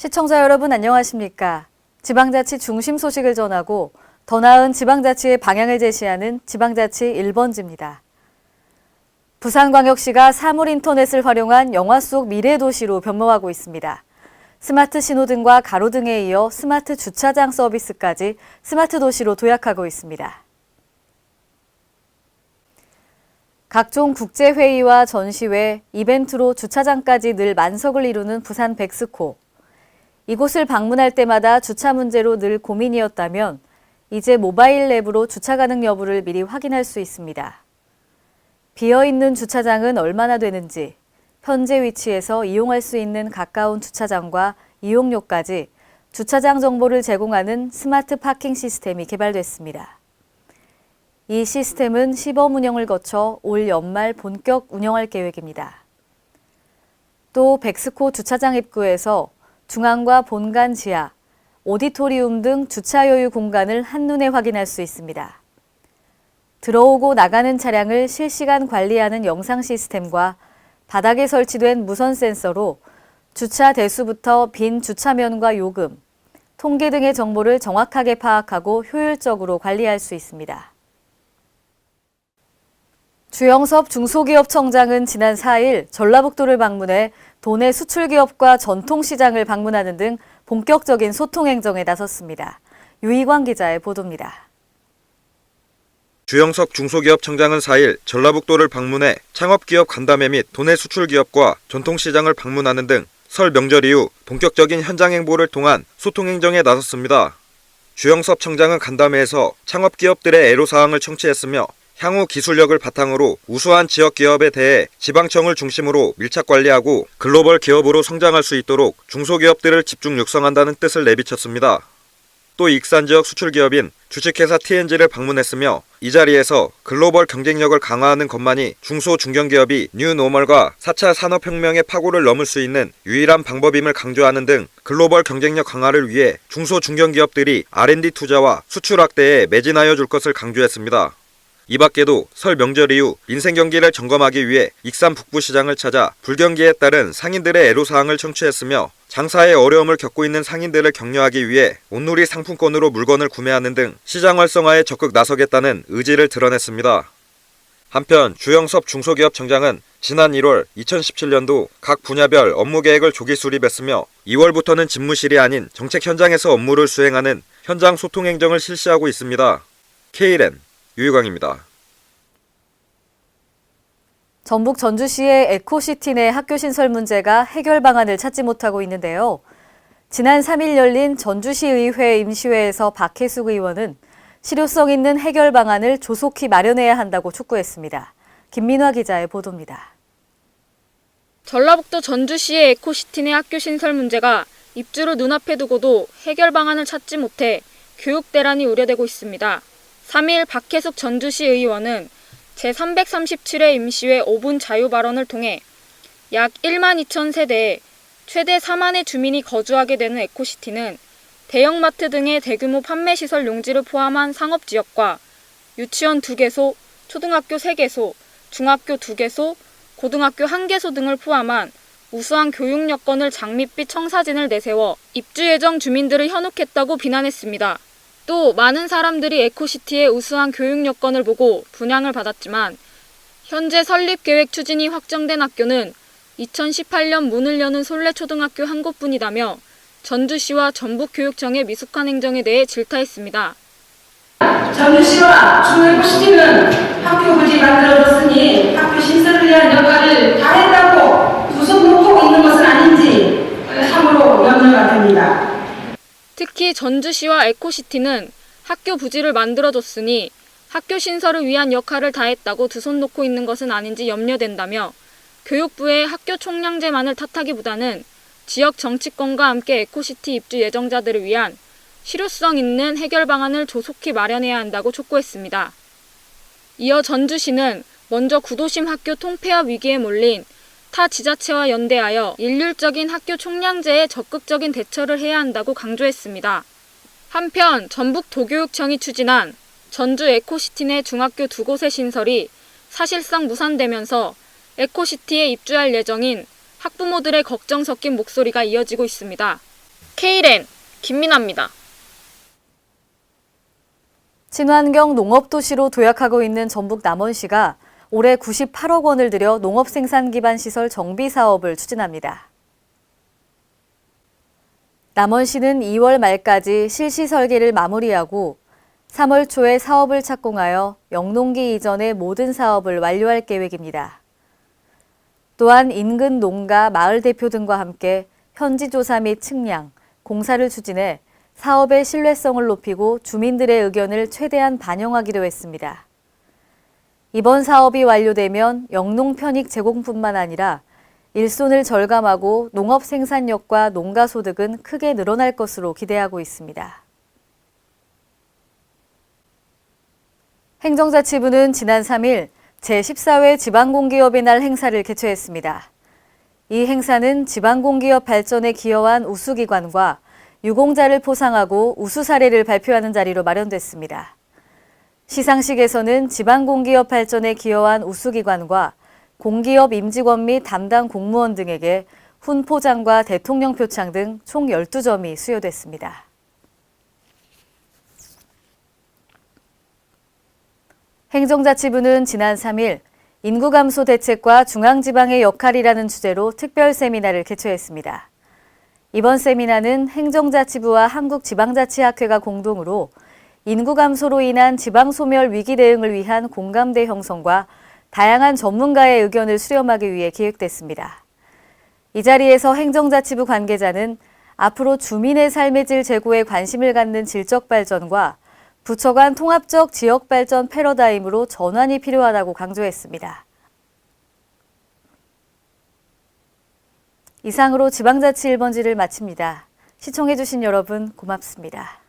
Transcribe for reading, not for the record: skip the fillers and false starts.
시청자 여러분 안녕하십니까? 지방자치 중심 소식을 전하고 더 나은 지방자치의 방향을 제시하는 지방자치 1번지입니다. 부산광역시가 사물인터넷을 활용한 영화 속 미래도시로 변모하고 있습니다. 스마트 신호등과 가로등에 이어 스마트 주차장 서비스까지 스마트 도시로 도약하고 있습니다. 각종 국제회의와 전시회, 이벤트로 주차장까지 늘 만석을 이루는 부산 백스코. 이곳을 방문할 때마다 주차 문제로 늘 고민이었다면 이제 모바일 앱으로 주차 가능 여부를 미리 확인할 수 있습니다. 비어있는 주차장은 얼마나 되는지, 현재 위치에서 이용할 수 있는 가까운 주차장과 이용료까지 주차장 정보를 제공하는 스마트 파킹 시스템이 개발됐습니다. 이 시스템은 시범 운영을 거쳐 올 연말 본격 운영할 계획입니다. 또 백스코 주차장 입구에서 중앙과 본관 지하, 오디토리움 등 주차 여유 공간을 한눈에 확인할 수 있습니다. 들어오고 나가는 차량을 실시간 관리하는 영상 시스템과 바닥에 설치된 무선 센서로 주차 대수부터 빈 주차면과 요금, 통계 등의 정보를 정확하게 파악하고 효율적으로 관리할 수 있습니다. 주영섭 중소기업청장은 지난 4일 전라북도를 방문해 도내 수출기업과 전통시장을 방문하는 등 본격적인 소통 행정에 나섰습니다. 유희광 기자의 보도입니다. 주영석 중소기업청장은 4일 전라북도를 방문해 창업기업 간담회 및 도내 수출기업과 전통시장을 방문하는 등 설 명절 이후 본격적인 현장 행보를 통한 소통 행정에 나섰습니다. 주영섭 청장은 간담회에서 창업기업들의 애로사항을 청취했으며 향후 기술력을 바탕으로 우수한 지역기업에 대해 지방청을 중심으로 밀착 관리하고 글로벌 기업으로 성장할 수 있도록 중소기업들을 집중 육성한다는 뜻을 내비쳤습니다. 또 익산지역 수출기업인 주식회사 TNG를 방문했으며 이 자리에서 글로벌 경쟁력을 강화하는 것만이 중소중견기업이 뉴노멀과 4차 산업혁명의 파고를 넘을 수 있는 유일한 방법임을 강조하는 등 글로벌 경쟁력 강화를 위해 중소중견기업들이 R&D 투자와 수출 확대에 매진하여 줄 것을 강조했습니다. 이 밖에도 설 명절 이후 민생 경기를 점검하기 위해 익산 북부시장을 찾아 불경기에 따른 상인들의 애로사항을 청취했으며 장사에 어려움을 겪고 있는 상인들을 격려하기 위해 온누리 상품권으로 물건을 구매하는 등 시장 활성화에 적극 나서겠다는 의지를 드러냈습니다. 한편 주영섭 중소기업청장은 지난 1월 2017년도 각 분야별 업무 계획을 조기 수립했으며 2월부터는 집무실이 아닌 정책 현장에서 업무를 수행하는 현장 소통 행정을 실시하고 있습니다. KLN 유희광입니다. 전북 전주시의 에코시티 내 학교 신설 문제가 해결 방안을 찾지 못하고 있는데요. 지난 3일 열린 전주시의회 임시회에서 박혜숙 의원은 실효성 있는 해결 방안을 조속히 마련해야 한다고 촉구했습니다. 김민화 기자의 보도입니다. 전라북도 전주시의 에코시티 내 학교 신설 문제가 입주를 눈앞에 두고도 해결 방안을 찾지 못해 교육 대란이 우려되고 있습니다. 3일 박혜숙 전주시 의원은 제337회 임시회 5분 자유 발언을 통해 약 1만 2천 세대에 최대 4만의 주민이 거주하게 되는 에코시티는 대형마트 등의 대규모 판매시설 용지를 포함한 상업지역과 유치원 2개소, 초등학교 3개소, 중학교 2개소, 고등학교 1개소 등을 포함한 우수한 교육 여건을 장밋빛 청사진을 내세워 입주 예정 주민들을 현혹했다고 비난했습니다. 또 많은 사람들이 에코시티의 우수한 교육 여건을 보고 분양을 받았지만 현재 설립 계획 추진이 확정된 학교는 2018년 문을 여는 솔레초등학교 한 곳뿐이다며 전주시와 전북교육청의 미숙한 행정에 대해 질타했습니다. 전주시와 중에코시티는 학교 부지 만들어졌으니 학교 신설을 위한 역할을 다 했다고 두 손 놓고 있는 것은 아닌지 참으로 염려가 됩니다. 특히 전주시와 에코시티는 학교 부지를 만들어줬으니 학교 신설을 위한 역할을 다했다고 두 손 놓고 있는 것은 아닌지 염려된다며 교육부의 학교 총량제만을 탓하기보다는 지역 정치권과 함께 에코시티 입주 예정자들을 위한 실효성 있는 해결 방안을 조속히 마련해야 한다고 촉구했습니다. 이어 전주시는 먼저 구도심 학교 통폐합 위기에 몰린 타 지자체와 연대하여 일률적인 학교 총량제에 적극적인 대처를 해야 한다고 강조했습니다. 한편 전북도교육청이 추진한 전주 에코시티 내 중학교 2곳의 신설이 사실상 무산되면서 에코시티에 입주할 예정인 학부모들의 걱정 섞인 목소리가 이어지고 있습니다. K랜 김민아입니다. 친환경 농업도시로 도약하고 있는 전북 남원시가 올해 98억 원을 들여 농업생산 기반 시설 정비 사업을 추진합니다. 남원시는 2월 말까지 실시 설계를 마무리하고 3월 초에 사업을 착공하여 영농기 이전의 모든 사업을 완료할 계획입니다. 또한 인근 농가, 마을 대표 등과 함께 현지 조사 및 측량, 공사를 추진해 사업의 신뢰성을 높이고 주민들의 의견을 최대한 반영하기로 했습니다. 이번 사업이 완료되면 영농 편익 제공뿐만 아니라 일손을 절감하고 농업 생산력과 농가 소득은 크게 늘어날 것으로 기대하고 있습니다. 행정자치부는 지난 3일 제14회 지방공기업의 날 행사를 개최했습니다. 이 행사는 지방공기업 발전에 기여한 우수기관과 유공자를 포상하고 우수 사례를 발표하는 자리로 마련됐습니다. 시상식에서는 지방공기업 발전에 기여한 우수기관과 공기업 임직원 및 담당 공무원 등에게 훈포장과 대통령 표창 등 총 12점이 수여됐습니다. 행정자치부는 지난 3일 인구 감소 대책과 중앙지방의 역할이라는 주제로 특별 세미나를 개최했습니다. 이번 세미나는 행정자치부와 한국지방자치학회가 공동으로 인구 감소로 인한 지방 소멸 위기 대응을 위한 공감대 형성과 다양한 전문가의 의견을 수렴하기 위해 기획됐습니다. 이 자리에서 행정자치부 관계자는 앞으로 주민의 삶의 질 제고에 관심을 갖는 질적 발전과 부처 간 통합적 지역 발전 패러다임으로 전환이 필요하다고 강조했습니다. 이상으로 지방자치 1번지를 마칩니다. 시청해주신 여러분 고맙습니다.